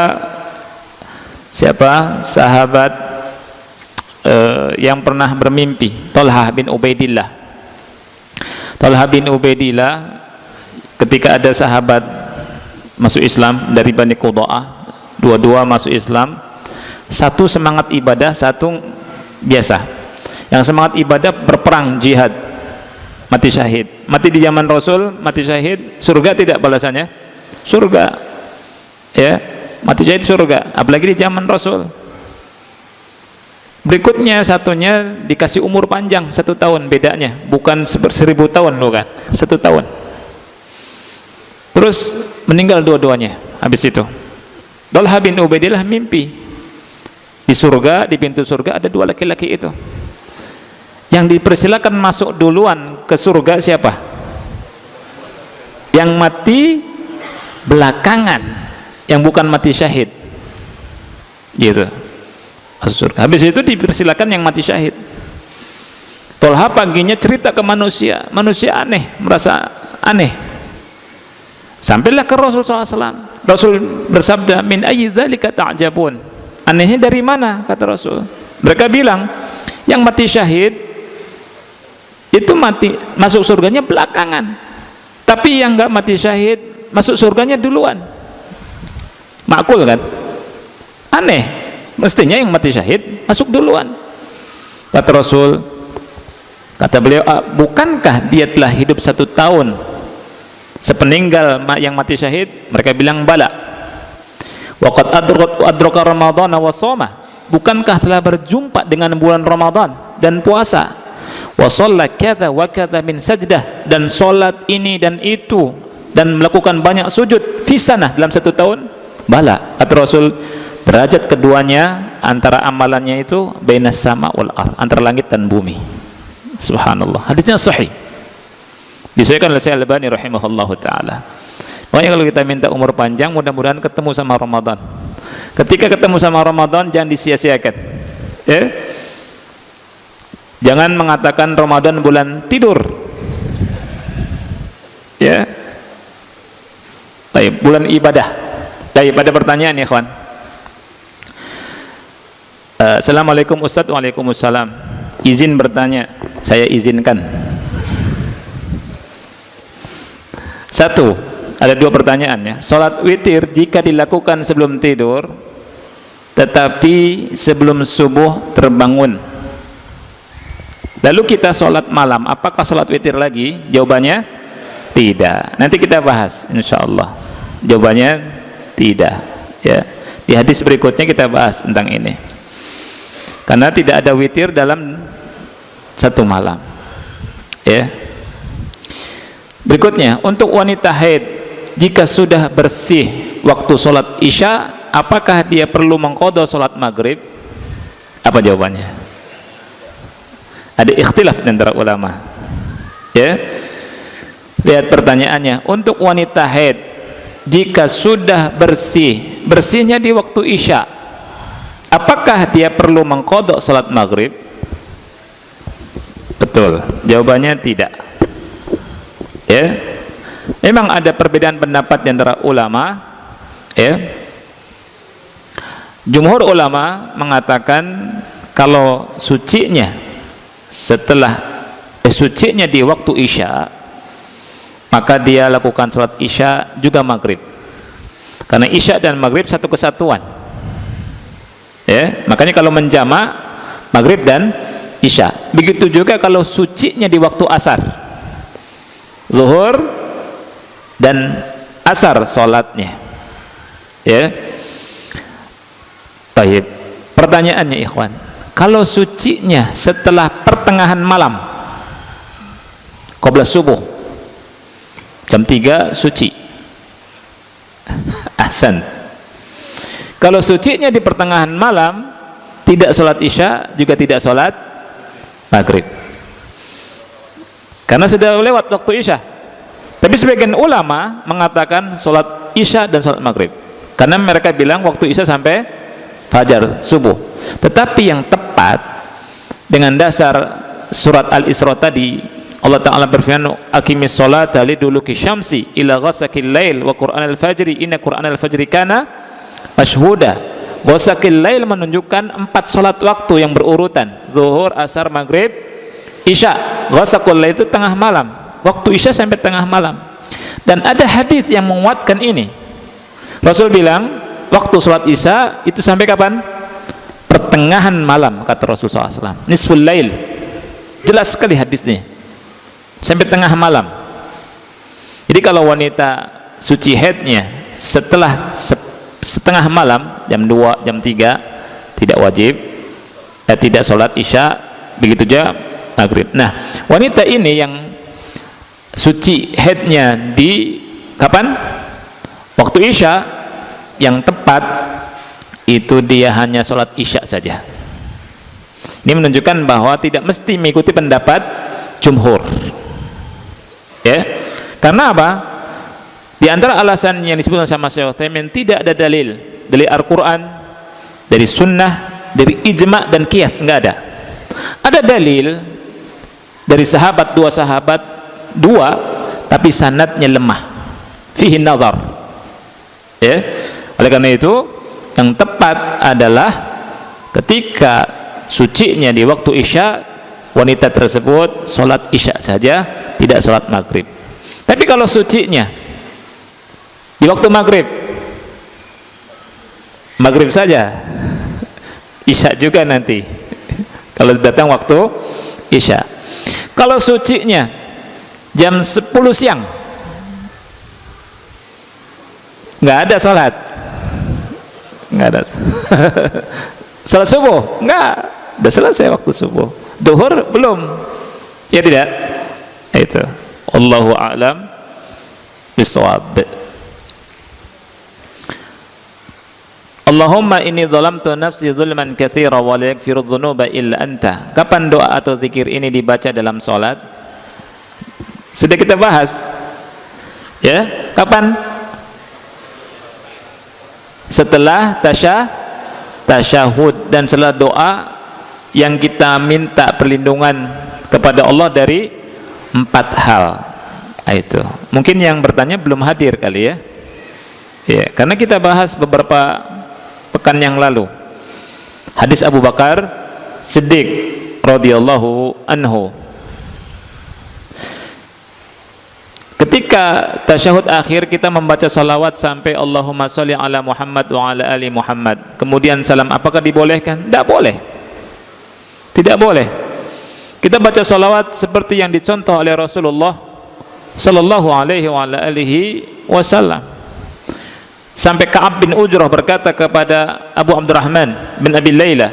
siapa sahabat yang pernah bermimpi? Thalhah bin Ubaidillah. Thalhah bin Ubaidillah, ketika ada sahabat masuk Islam dari Bani Qudha'ah, dua-dua masuk Islam, satu semangat ibadah, satu biasa. Yang semangat ibadah berperang jihad, mati syahid. Mati di zaman Rasul, mati syahid, surga tidak balasannya? Surga, ya, mati syahid surga, apalagi di zaman Rasul. Berikutnya satunya dikasih umur panjang 1 tahun, bedanya bukan 1000 tahun, bukan 1 tahun. Terus meninggal dua-duanya. Habis itu Thalhah bin Ubaidillah mimpi di surga, di pintu surga ada 2 laki-laki itu. Yang dipersilakan masuk duluan ke surga siapa? Yang mati belakangan, yang bukan mati syahid, gitu, masuk surga. Habis itu dipersilakan yang mati syahid. Thalhah paginya cerita ke manusia, manusia aneh, merasa aneh. Sampailah ke Rasul SAW. Rasul bersabda, min ayyi dzalika ta'jabun? Anehnya dari mana? Kata Rasul. Mereka bilang, yang mati syahid itu mati masuk surganya belakangan, tapi yang enggak mati syahid masuk surganya duluan. Makul kan? Aneh. Mestinya yang mati syahid masuk duluan. Kata Rasul, kata beliau, bukankah dia telah hidup 1 tahun sepeninggal yang mati syahid? Mereka bilang bala. Waqad adraka Ramadhana wa shoma, bukankah telah berjumpa dengan bulan Ramadan dan puasa? Wa shalla kadza wa kadza min sajdah, dan salat ini dan itu dan melakukan banyak sujud fi sanah, dalam 1 tahun. Bala, kata Rasul, derajat keduanya antara amalannya itu bainas sama wal ard, antara langit dan bumi. Subhanallah, hadisnya sahih, disahihkan oleh Syekh Al-Albani rahimahullahu taala. Makanya kalau kita minta umur panjang, mudah-mudahan ketemu sama Ramadan. Ketika ketemu sama Ramadan, jangan disia-siakan, ya. Jangan mengatakan Ramadan bulan tidur, ya. Baik, bulan ibadah. Baik, pada pertanyaan ya kawan. Assalamualaikum Ustaz. Waalaikumsalam. Izin bertanya, saya izinkan. 1, ada 2 pertanyaan ya. Salat witir jika dilakukan sebelum tidur tetapi sebelum subuh terbangun, lalu kita salat malam, apakah salat witir lagi? Jawabannya tidak. Nanti kita bahas insyaallah. Jawabannya tidak, ya. Di hadis berikutnya kita bahas tentang ini. Karena tidak ada witir dalam 1 malam, ya. Berikutnya, untuk wanita haid jika sudah bersih waktu sholat isya, apakah dia perlu mengqadha sholat maghrib? Apa jawabannya? Ada ikhtilaf antara ulama, ya. Lihat pertanyaannya, untuk wanita haid jika sudah bersih, bersihnya di waktu isya, apakah dia perlu mengqadha sholat maghrib? Betul, jawabannya tidak, ya. Memang ada perbedaan pendapat di antara ulama, ya. Jumhur ulama mengatakan kalau sucinya setelah sucinya di waktu isya, maka dia lakukan sholat isya juga maghrib, karena isya dan maghrib satu kesatuan ya. Makanya kalau menjama maghrib dan isya. Begitu juga kalau sucinya di waktu asar, zuhur dan asar sholatnya ya. Baik, pertanyaannya ikhwan, kalau sucinya setelah pertengahan malam, qabla subuh, jam 3 suci, ahsan. Kalau sucinya di pertengahan malam, tidak sholat isya juga tidak sholat maghrib, karena sudah lewat waktu isya. Tapi sebagian ulama mengatakan sholat isya dan sholat maghrib, karena mereka bilang waktu isya sampai fajar subuh. Tetapi yang tepat dengan dasar surat Al-Isra tadi, Allah Ta'ala berfirman, aqimis sholata liduluki syamsi ila ghasaqil lail wa qur'anal fajri inna qur'anal fajri kana mashhuda. Ghasaqil lail menunjukkan 4 salat waktu yang berurutan, zuhur, asar, maghrib, isya. Ghasaqul lail itu tengah malam, waktu isya sampai tengah malam. Dan ada hadis yang menguatkan ini. Rasul bilang waktu salat isya itu sampai kapan? Pertengahan malam, kata Rasul SAW. Nisful lail, jelas sekali hadisnya, sampai tengah malam. Jadi kalau wanita suci haidnya setelah setengah malam, jam 2, jam 3, tidak wajib, tidak sholat isya, begitu juga maghrib. Nah, wanita ini yang suci haidnya di kapan? Waktu isya, yang tepat itu dia hanya sholat isya saja. Ini menunjukkan bahwa tidak mesti mengikuti pendapat jumhur ya. Karena apa? Di antara alasan yang disebutkan sama Syekh Utsaimin, tidak ada dalil dari Al-Quran, dari sunnah, dari ijma' dan qiyas, nggak ada. Ada dalil dari sahabat, dua tapi sanadnya lemah, fihi nazar ya. Oleh karena itu yang tepat adalah ketika sucinya di waktu isya, wanita tersebut sholat isya saja, tidak sholat maghrib. Tapi kalau sucinya di waktu maghrib, maghrib saja, isya juga nanti kalau datang waktu isya. Kalau sucinya jam 10 siang, nggak ada sholat, nggak ada sholat subuh, nggak, udah selesai waktu subuh. Duhur belum, ya tidak. Itu Allahu a'lam bishawab. Allahumma inni zalamtu nafsi zulman katsira wa la yaghfiru dzunuba illa anta. Kapan doa atau zikir ini dibaca dalam salat? Sudah kita bahas ya. Kapan? Setelah tasyahud dan setelah doa yang kita minta perlindungan kepada Allah dari 4 hal. Itu mungkin yang bertanya belum hadir kali ya. Ya, karena kita bahas beberapa pekan yang lalu hadis Abu Bakar Siddiq radhiyallahu anhu. Ketika tasyahud akhir kita membaca salawat sampai Allahumma sholli ala Muhammad wa ala ali Muhammad, kemudian salam, apakah dibolehkan? Tidak boleh, tidak boleh. Kita baca salawat seperti yang dicontoh oleh Rasulullah sallallahu alaihi wa ala alihi wasallam. Sampai Ka'ab bin Ujrah berkata kepada Abu Abdurrahman bin Abi Layla,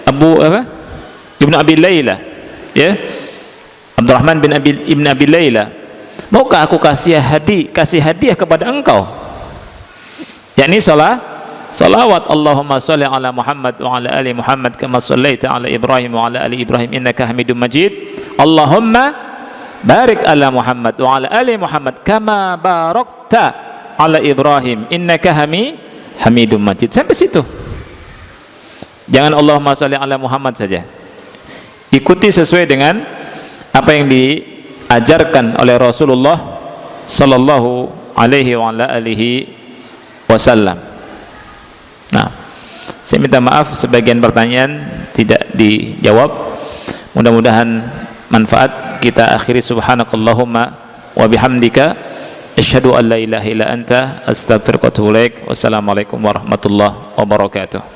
Ibnu Abi Layla ya, Abdurrahman bin Abi Layla, maukah aku kasih hadiah kepada engkau, yakni salawat Allahumma sholli ala Muhammad wa ala ali Muhammad kama shallaita ala Ibrahim wa ala ali Ibrahim innaka Hamidum Majid. Allahumma barik ala Muhammad wa ala ali Muhammad kama barakta ala Ibrahim innaka Hamidum Majid. Sampai situ. Jangan Allahumma sholli ala Muhammad saja. Ikuti sesuai dengan apa yang diajarkan oleh Rasulullah sallallahu alaihi wa ala alihi wasallam. Nah, saya minta maaf sebagian pertanyaan tidak dijawab. Mudah-mudahan manfaat kita akhiri. Subhanakallahumma wa bihamdika asyhadu an la ilaha illa anta astaghfiruka wa atubu ilaik. Wassalamualaikum warahmatullahi wabarakatuh.